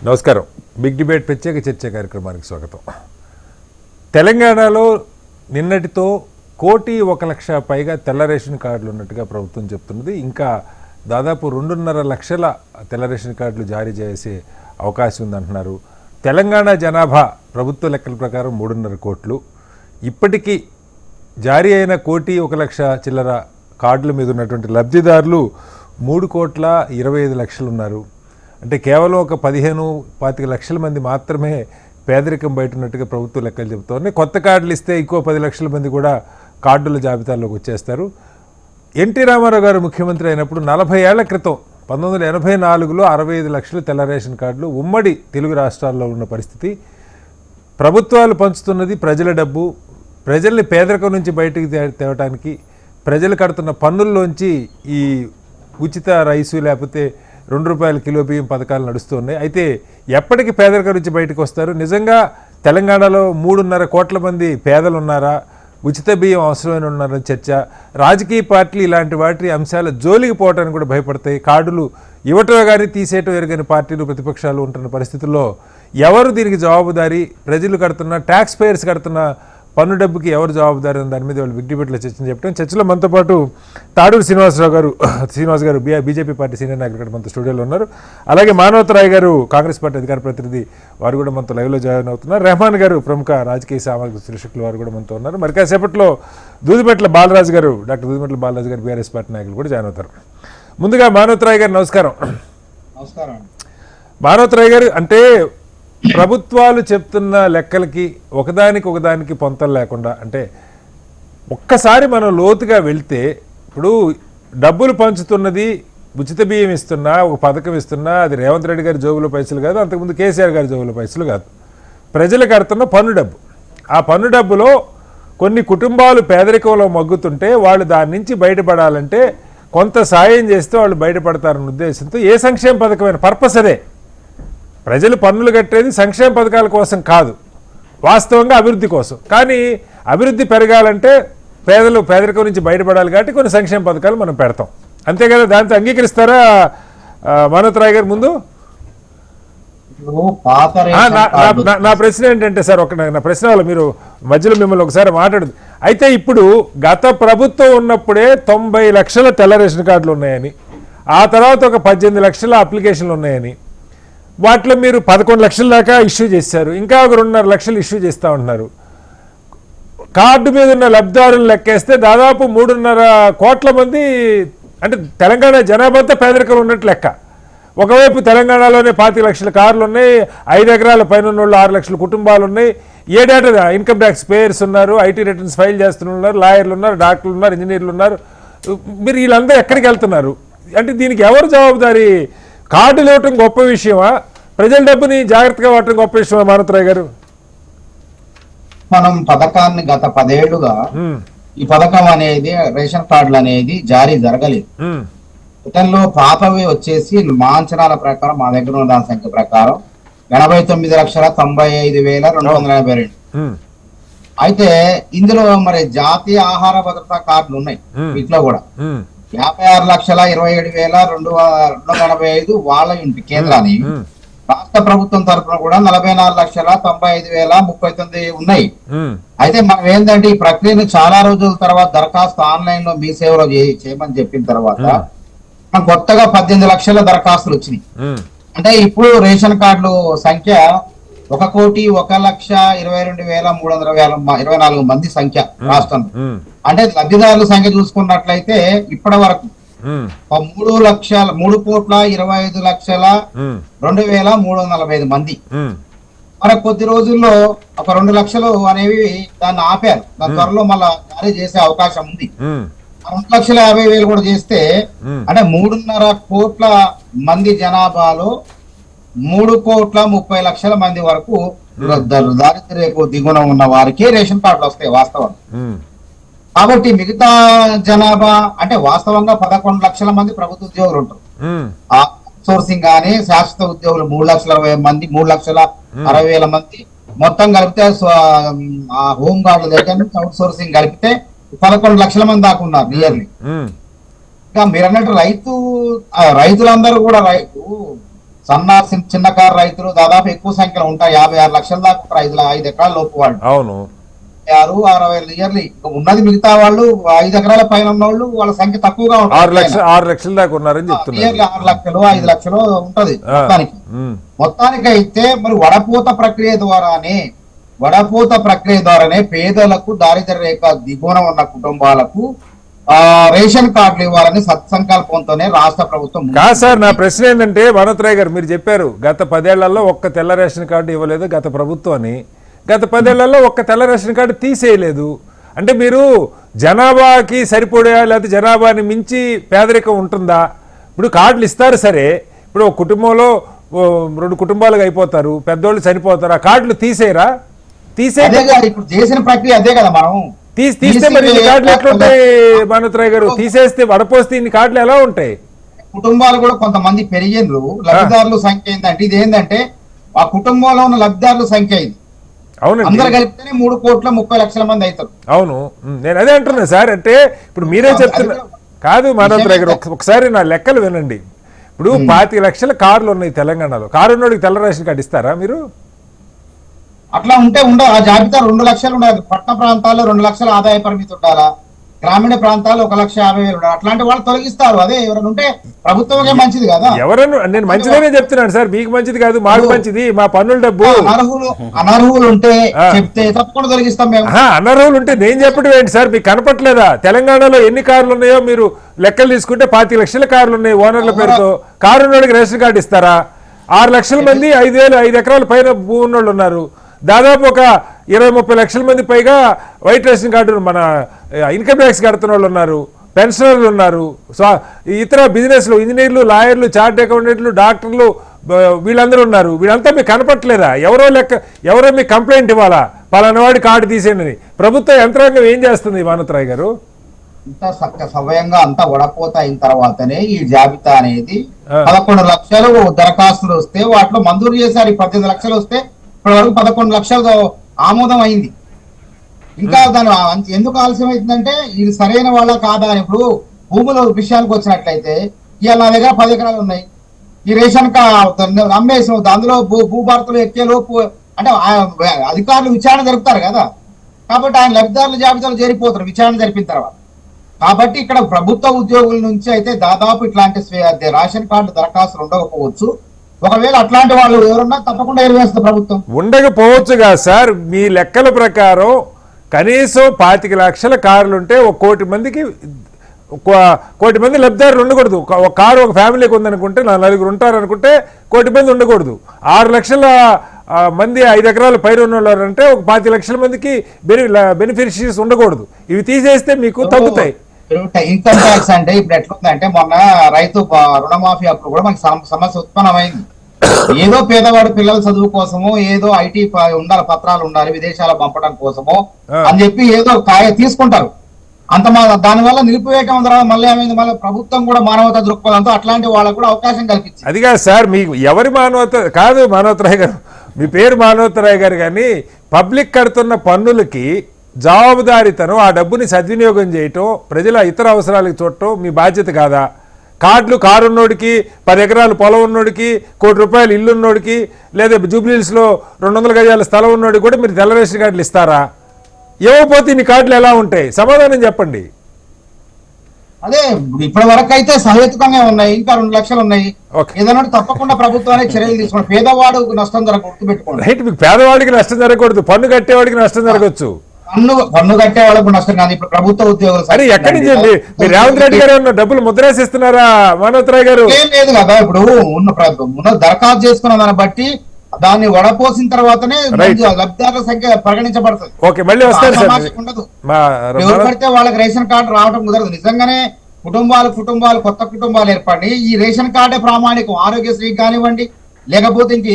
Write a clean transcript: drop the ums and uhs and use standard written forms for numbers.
నమస్కారం. Big debate ప్రత్యేక చర్చ కార్యక్రమానికి స్వాగతం. తెలంగాణలో నిన్నటితో 1,01,00,000 పైగా తెల్ల రేషన్ కార్డులు ఉన్నట్టుగా ప్రభుత్వం చెప్తున్నది. ఇంకా దాదాపు 2.5 లక్షల తెల్ల రేషన్ కార్డులు జారీ చేసే అవకాశం ఉందంటున్నారు. తెలంగాణ జనాభా ప్రభుత్వ లెక్కల ప్రకారం 3.5 కోట్లు. ఇప్పటికీ జారీ అయిన 1,01,00,000 చిల్లర కార్డుల మీద ఉన్నటువంటి లబ్ధిదారులు 3,25,00,000 ఉన్నారు. అంటే కేవలం ఒక 15-25 లక్షల మంది మాత్రమే పేదరికం బయట ఉన్నట్టుగా ప్రభుత్వ లెక్కలు చెబుతోంది. కొత్త కార్డులు ఇస్తే ఇంకో 10 లక్షల మంది కూడా కార్డుల జాబితాలోకి వచ్చేస్తారు. ఎన్టీ రామారావు గారు ముఖ్యమంత్రి అయినప్పుడు 40 ఏళ్ల క్రితం 1984లో 65 లక్షలు తెల్ల రేషన్ కార్డులు ఉమ్మడి తెలుగు రాష్ట్రాల్లో ఉన్న పరిస్థితి. ప్రభుత్వాలు పంచుతున్నది ప్రజల డబ్బు. ప్రజల్ని పేదరికం నుంచి బయటికి తేవటానికి ప్రజలు కడుతున్న పన్నుల్లోంచి ఈ ఉచిత రైసు లేకపోతే ₹2 కిలో బియ్యం పథకాలు నడుస్తున్నాయి. అయితే ఎప్పటికీ పేదరికం నుంచి బయటకు వస్తారు? నిజంగా తెలంగాణలో 3.5 కోట్ల మంది పేదలు ఉన్నారా? ఉచిత బియ్యం అవసరమైన ఉన్నారని చర్చ. రాజకీయ పార్టీలు ఇలాంటి వాటి అంశాల జోలికి పోవటానికి కూడా భయపడతాయి. కార్డులు ఇవ్వటం కానీ తీసేయటం ఎరగని పార్టీలు ప్రతిపక్షాలు ఉంటున్న పరిస్థితుల్లో ఎవరు దీనికి జవాబుదారీ? ప్రజలు కడుతున్న ట్యాక్స్ పేయర్స్ కడుతున్న పన్ను డబ్బుకి ఎవరు జవాబుదారీ అని దాని మీద వాళ్ళు బిగ్ డిబేట్లో చెప్పడం. చర్చలో మనతో పాటు తాడూరు శ్రీనివాస్ గారు బీజేపీ పార్టీ సీనియర్ నాయకులు మనతో స్టూడియోలో ఉన్నారు. అలాగే మానవతరాయ్ గారు కాంగ్రెస్ పార్టీ అధికార ప్రతినిధి, వారు కూడా మనతో లైవ్లో జాయిన్ అవుతున్నారు. రెహమాన్ గారు ప్రముఖ రాజకీయ సామాజిక విశ్లేషకులు, వారు కూడా మనతో ఉన్నారు. మరి కాసేపట్లో డాక్టర్ దూదిమెట్ల బాలరాజు గారు బీఆర్ఎస్ పార్టీ నాయకులు కూడా జాయిన్ అవుతారు. ముందుగా మానవతరాయ్ గారు నమస్కారం. మానవతరాయ్ గారు, అంటే ప్రభుత్వాలు చెప్తున్న లెక్కలకి ఒకదానికి పొంతలు లేకుండా, అంటే ఒక్కసారి మనం లోతుగా వెళ్తే ఇప్పుడు డబ్బులు పంచుతున్నది ఉచిత బియ్యం ఇస్తున్నా, ఒక పథకం ఇస్తున్నా, అది రేవంత్ రెడ్డి గారి జోబులో పైసలు కాదు, అంతకుముందు కేసీఆర్ గారి జోబులో పైసలు కాదు, ప్రజలు కడుతున్న పన్ను డబ్బు. ఆ పన్ను డబ్బులో కొన్ని కుటుంబాలు పేదరికంలో మగ్గుతుంటే వాళ్ళు దాని నుంచి బయటపడాలంటే కొంత సాయం చేస్తే వాళ్ళు బయటపడతారన్న ఉద్దేశంతో ఏ సంక్షేమ పథకమైన పర్పస్ అదే. ప్రజలు పన్నులు కట్టేది సంక్షేమ పథకాల కోసం కాదు, వాస్తవంగా అభివృద్ధి కోసం. కానీ అభివృద్ధి పెరగాలంటే పేదరికం నుంచి బయటపడాలి కాబట్టి కొన్ని సంక్షేమ పథకాలు మనం పెడతాం, అంతే కదా. దాంతో అంగీకరిస్తారా మానవతరాయ్ గారు? ముందు నా ప్రశ్న ఏంటంటే సార్, నా ప్రశ్న వల్ల మీరు మధ్యలో మిమ్మల్ని ఒకసారి మాట్లాడదు. అయితే ఇప్పుడు గత ప్రభుత్వం ఉన్నప్పుడే 90 లక్షల తెల్ల రేషన్ కార్డులు ఉన్నాయని, ఆ తర్వాత ఒక 18 లక్షల అప్లికేషన్లు ఉన్నాయని, వాటిలో మీరు 11 లక్షల దాకా ఇష్యూ చేశారు, ఇంకా ఒక 2.5 లక్షలు ఇష్యూ చేస్తూ ఉంటున్నారు. కార్డు మీద ఉన్న లబ్ధిదారులు లెక్కేస్తే దాదాపు 3.5 కోట్ల మంది, అంటే తెలంగాణ జనాభా అంతా పేదరికంలో ఉన్నట్టు లెక్క. ఒకవైపు తెలంగాణలోనే 25 లక్షల కార్లు ఉన్నాయి, 5 ఎకరాల పైన ఉన్న వాళ్ళు 6 లక్షల కుటుంబాలు ఉన్నాయి, ఏడేటా ఇన్కమ్ ట్యాక్స్ పేయర్స్ ఉన్నారు, ఐటీ రిటర్న్స్ ఫైల్ చేస్తున్నారు, లాయర్లు ఉన్నారు, డాక్టర్లు ఉన్నారు, ఇంజనీర్లు ఉన్నారు. మీరు వీళ్ళందరూ ఎక్కడికి వెళ్తున్నారు? అంటే దీనికి ఎవరు జవాబుదారీ? కార్డులు ఇవ్వటం గొప్ప విషయమా, ప్రజల డబ్బుని జాగ్రత్తగా వాడటం గొప్ప విషయమా మానవతరాయ్ గారు? మనం పథకాన్ని గత 10 ఏళ్లుగా ఈ పథకం అనేది, రేషన్ కార్డులు అనేది జారీ జరగలేదు. గతంలో పాతవి వచ్చేసి మా అంచనాల ప్రకారం, మా దగ్గర ఉన్న దాని సంఖ్య ప్రకారం 89,95,282. అయితే ఇందులో మరి జాతీయ ఆహార భద్రతా కార్డులు ఉన్నాయి, వీటిలో కూడా 56,27,285 వాళ్ళ ఇంటి కేంద్రాన్ని, రాష్ట్ర ప్రభుత్వం తరఫున కూడా 44,95,039 ఉన్నాయి. అయితే మనం ఏంటంటే ఈ ప్రక్రియను చాలా రోజుల తర్వాత దరఖాస్తు ఆన్లైన్ లో మీ సేవలో చేయమని చెప్పిన తర్వాత మనం కొత్తగా 18 లక్షల దరఖాస్తులు వచ్చినాయి. అంటే ఇప్పుడు రేషన్ కార్డుల సంఖ్య 1,01,22,324 మంది సంఖ్య రాష్ట్రంలో. అంటే లబ్ధిదారుల సంఖ్య చూసుకున్నట్లయితే ఇప్పటి వరకు 3,25,2,345 మంది. మరి కొద్ది రోజుల్లో ఒక 2 లక్షలు అనేవి దాన్ని ఆపారు. దాని త్వరలో మళ్ళా జారీ చేసే అవకాశం ఉంది. 2,50,000 కూడా చేస్తే అంటే 3.5 కోట్ల మంది జనాభాలో 3,30,00,000 మంది వరకు దారిద్ర్యపు దిగువన ఉన్న వారికి రేషన్ కార్డులు వస్తాయి వాస్తవం. కాబట్టి మిగతా జనాభా అంటే వాస్తవంగా 11 లక్షల మంది ప్రభుత్వ ఉద్యోగులు ఉంటారు. సోర్సింగ్ కానీ శాశ్వత ఉద్యోగులు 3,60,000 మంది, 3,60,000 మంది మొత్తం కలిపితే హోమ్ గార్డుల దగ్గర నుంచి అవుట్ సోర్సింగ్ కలిపితే 11 లక్షల మంది దాకా ఉన్నారు నియర్లీ. ఇంకా మీరు అన్నట్టు రైతులందరూ కూడా చిన్నకారు రైతులు దాదాపు ఎక్కువ సంఖ్యలో ఉంటారు. 56 లక్షల దాకా ఉంటారు, 5 ఎకరాల లోపు వాళ్ళు. అవును. 60 ఇయర్లీ ఉన్నది. మిగతా వాళ్ళు 5 ఎకరాల పైన ఉన్న వాళ్ళు వాళ్ళ సంఖ్య తక్కువగా ఉంటుంది. 6 లక్షల దాకా ఉన్నారని చెప్తున్నారు. ఇయర్లీ 6 లక్షలు 5 లక్షలు ఉంటది మొత్తానికి. మొత్తానికైతే మరి వడపోత ప్రక్రియ ద్వారానే పేదలకు, దారిద్ర్య రేఖ దిగువన ఉన్న కుటుంబాలకు రేషన్ కార్డులు ఇవ్వాలని సత్సంకల్పంతోనే రాష్ట్ర ప్రభుత్వం. కాదు సార్, నా ప్రశ్న ఏంటంటే వనోత్రాయ్ గారు మీరు చెప్పారు గత 10 ఏళ్లలో ఒక్క తెల్ల రేషన్ కార్డు ఇవ్వలేదు గత ప్రభుత్వం అని. గత 10 ఏళ్లలో ఒక్క తెల్ల రేషన్ కార్డు తీసేయలేదు అంటే మీరు జనాభాకి సరిపడా లేకపోతే జనాభాని మించి పేదరికం ఉంటుందా? ఇప్పుడు కార్డులు ఇస్తారు సరే, ఇప్పుడు ఒక కుటుంబంలో 2 కుటుంబాలుగా అయిపోతారు, పెద్దోళ్ళు చనిపోతారు, ఆ కార్డులు తీసేయరా? ఇప్పుడు చేసిన ప్రక్రియ అదే కదా. మనం తీస్తే మరి ఇన్ని కార్డులు ఎట్లుంటాయి వనోత్రాయ్ గారు? తీసేస్తే వడపోస్తే ఇన్ని కార్డులు ఎలా ఉంటాయి? కుటుంబాలు కూడా కొంతమంది పెరిగిండ్రు, లబ్ధిదారుల సంఖ్య ఏంటంటే ఇది ఏంటంటే ఆ కుటుంబంలో ఉన్న లబ్ధిదారుల సంఖ్య ఇది. అవునండి, అందరు కలిపితేనే 3,30,00,000 మంది అవుతారు. అవును, నేను అదే అంటున్నా సార్. అంటే ఇప్పుడు మీరే చెప్తున్నారు కాదు వనోత్రాయ్ గారు, ఒకసారి నా లెక్కలు వినండి. ఇప్పుడు 25 లక్షల కార్లు ఉన్నాయి తెలంగాణలో. కారు ఉన్నోడికి తెల్ల రేషన్ కార్డు ఇస్తారా మీరు? అట్లా ఉంటే ఉండదు. ఆ జాబితా 2 లక్షలు ఉండాలి. పట్టణ ప్రాంతాల్లో 2 లక్షల ఆదాయ పరిమితి ఉండాలా, గ్రామీణ ప్రాంతాల్లో 1,50,000 ఉండాలి. అట్లాంటి వాళ్ళు తొలగిస్తారు. అదే ఎవరైనా ఉంటే ప్రభుత్వమే మంచిది కదా. ఎవరన్నా నేను మంచిదనే చెప్తున్నాను సార్, మీకు మంచిది కాదు మాకు మంచిది, మా పన్నుల డబ్బు. అనర్హులు ఉంటే చెప్తే తప్పకుండా తొలగిస్తాం మేము. అనర్హులు ఉంటే నేను చెప్పడం ఏంటి సార్? మీకు కనపట్లేదా? తెలంగాణలో ఎన్ని కార్లు ఉన్నాయో మీరు లెక్కలు తీసుకుంటే 25 లక్షల కార్లు ఉన్నాయి ఓనర్ల పేరుతో. కారు ఉన్నోడికి రేషన్ కార్డు ఇస్తారా? 6 లక్షల మంది 5 ఎకరాల పైన భూ ఉన్నోళ్ళు ఉన్నారు. దాదాపు ఒక 20-30 లక్షల మంది పైగా వైట్ రేషన్ కార్డు మన ఇన్కమ్ ట్యాక్స్ కడుతున్న వాళ్ళు ఉన్నారు, పెన్షనర్లు ఉన్నారు, ఇతర బిజినెస్లు, ఇంజనీర్లు, లాయర్లు, చార్ట్ అకౌంటెంట్లు, డాక్టర్లు, వీళ్ళందరూ ఉన్నారు. వీళ్ళంతా మీకు కనపట్లేదా? ఎవరో మీకు కంప్లైంట్ ఇవ్వాలా పలానా వాడి కార్డు తీసేయండి? ప్రభుత్వ యంత్రాంగం ఏం చేస్తుంది వనోత్రాయ్ గారు? ఇంత సవ్యంగా అంతా వడపోత అయిన తర్వాతనే ఈ జాబితా అనేది 11 లక్షలు దరఖాస్తులు వస్తే వాటిలో మంజూరు చేశారు. 18 లక్షలు వస్తే ఇప్పటి వరకు 11 లక్షలు ఆమోదం అయింది. ఇంకా దాని ఎందుకు ఆలస్యం అవుతుందంటే ఇది సరైన వాళ్ళ కాదా అని. ఇప్పుడు భూముల విషయానికి వచ్చినట్లయితే ఇవాళ నా దగ్గర 10 ఎకరాలు ఉన్నాయి. ఈ రేషన్ కార్డు అమ్మేసి అందులో భూభారతలు ఎక్కేలోపు అంటే అధికారులు విచారణ జరుపుతారు కదా. కాబట్టి ఆయన లబ్ధిదారుల జాబితాలు చేరిపోతారు విచారణ జరిపిన తర్వాత. కాబట్టి ఇక్కడ ప్రభుత్వ ఉద్యోగుల నుంచి అయితే దాదాపు ఇట్లాంటి రేషన్ కార్డు దరఖాస్తులు ఉండకపోవచ్చు. ఒకవేళ అట్లాంటి వాళ్ళు ఎవరున్నా తప్పకుండా ఎరువేస్తుంది ప్రభుత్వం. ఉండకపోవచ్చుగా సార్, మీ లెక్కల ప్రకారం కనీసం 25 లక్షల కార్లు ఉంటే 1 కోటి మందికి 1 కోటి మంది లబ్ధిదారులు ఉండకూడదు. ఒక కారు ఒక ఫ్యామిలీకి ఉందనుకుంటే 4 ఉంటారనుకుంటే 1 కోటి మంది ఉండకూడదు. 6 లక్షల మంది 5 ఎకరాల పైన ఉన్నవాళ్ళు అంటే ఒక 25 లక్షల మందికి బెనిఫిషరీస్ ఉండకూడదు. ఇవి తీసేస్తే మీకు తగ్గుతాయి. ఇన్కమ్ ట్యాక్స్ అంటే ఇప్పుడు ఎట్లుందంటే మొన్న రైతు రుణమాఫీ అప్పుడు కూడా మనకి సమస్య ఉత్పన్నమైంది. ఏదో పేదవాడు పిల్లల చదువు కోసమో ఏదో ఐటీ ఉండాలి, పత్రాలు ఉండాలి, విదేశాల పంపడం కోసమో అని చెప్పి ఏదో తీసుకుంటారు. దానివల్ల నిలిపివేయటం ద్వారా మళ్ళీ ఏమైంది, మళ్ళీ ప్రభుత్వం కూడా మానవతా దృక్పథంతో అట్లాంటి వాళ్ళకు కూడా అవకాశం కల్పించింది. అది కాదు సార్, మీకు ఎవరి మానవత కాదు మానవతరాయ్ గారు, మీ పేరు మానవతరాయ్ గారు, కానీ పబ్లిక్ కడుతున్న పన్నులకి జవాబుదారీతనం, ఆ డబ్బుని సద్వినియోగం చేయటం, ప్రజల ఇతర అవసరాలకు చూడటం మీ బాధ్యత కాదా? కారు ఉన్నోడికి 10 ఎకరాలు పొలం ఉన్నోడికి 1 కోటి రూపాయలు ఇల్లు ఉన్నోడికి లేదా జూబ్లీహిల్స్లో 200 గజాల స్థలం ఉన్నోడికి కూడా మీరు తెల్ల రేషన్ కార్డులు ఇస్తారా? ఇవ్వకపోతే ఇన్ని కార్డులు ఎలా ఉంటాయి? సమాధానం చెప్పండి. అదే ఇప్పటి వరకు అయితే సహేతుకంగా ఉన్నాయి. ఇంకా 2 లక్షలు ఉన్నాయి. ఏదైనా తప్పకుండా ప్రభుత్వానికి చర్యలు తీసుకోండి. పేదవాడు నష్టం జరగకూడదు పెట్టుకోండి. రైట్, మీకు పేదవాడికి నష్టం జరగకూడదు, పన్ను కట్టేవాడికి నష్టం జరగచ్చు. పన్ను కట్టే వాళ్ళకు నష్టం కాదు. ఇప్పుడు ప్రభుత్వ ఉద్యోగులు అరే ఎక్కడి నుంచి మీరు రేవంత్ రెడ్డి గారు ఉన్న డబ్బులు ముద్రేసిస్తున్నారా మానవతరాయ్ గారు? ఏం లేదు కదా. ఇప్పుడు ఉన్న దరఖాస్తు చేసుకున్న దాన్ని బట్టి దాన్ని వడపోసిన తర్వాతనే లబ్ధిదారుల సంఖ్య పరిగణించబడుతుంది. ఓకే, మళ్ళీ వస్తారు ఉండదు. ఎవరు పడితే వాళ్ళకి రేషన్ కార్డు రావడం కుదరదు. నిజంగానే కుటుంబాలు కొత్త కుటుంబాలు ఏర్పడి ఈ రేషన్ కార్డే ప్రామాణికం. ఆరోగ్యశ్రీ కానివ్వండి, లేకపోతే ఇంకే